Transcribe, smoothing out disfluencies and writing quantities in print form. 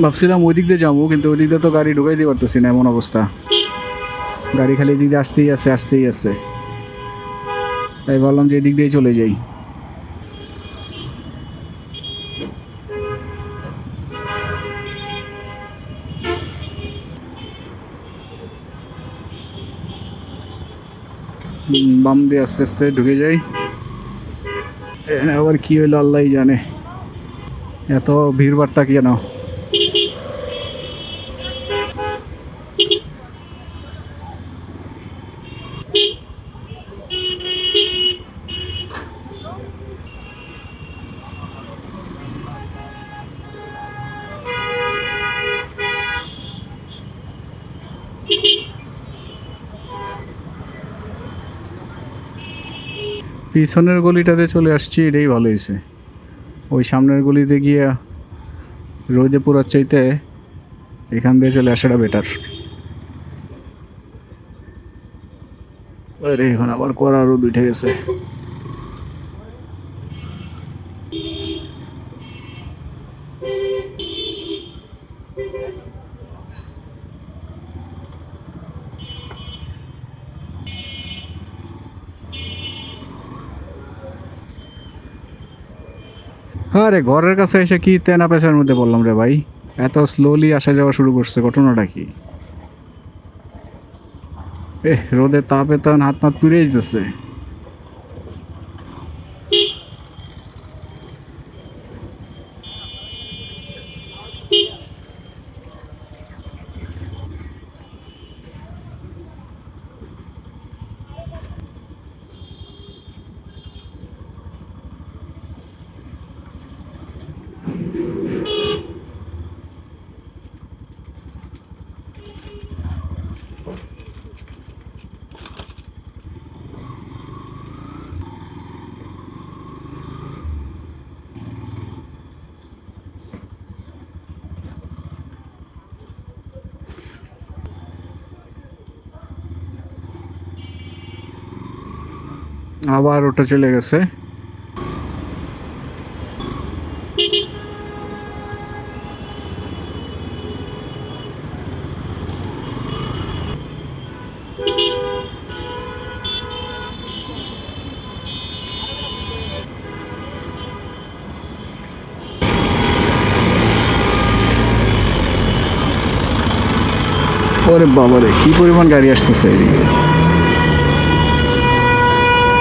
ভাবছিলাম ওই দিক দিয়ে যাবো, কিন্তু ওই দিক দিয়ে তো গাড়ি ঢুকাই দিতে পারতেছি না, এমন অবস্থা। গাড়ি খালি এদিক দিয়ে আসতেই আছে। তাই ভাবলাম যে এদিক দিয়েই চলে যাই। বাম দিয়ে আস্তে আস্তে ঢুকে যাই। আবার কি হইলো আল্লাহ জানে, এত ভিড়ভাড়টা কেন। পিছনের গলিটাতে চলে আসছি, এটাই ভালো হয়েছে। ওই সামনের গলিতে গিয়ে রোদে পুরার চাইতে এখান দিয়ে চলে আসাটা বেটার। আরে এখন আবার কড়া রোদ উঠে গেছে। আরে ঘরের কাছে এসে কি তেনা পেঁচার মধ্যে বললাম রে ভাই, এত স্লোলি আসা যাওয়া শুরু করছে, ঘটনাটা কি? রোদের তাপে তো হাত মাত পুড়ে যেতেছে। আবার ওটা চলে গেছে। ওরে বাবারে, কি পরিমাণ গাড়ি আসতেছে এদিকে।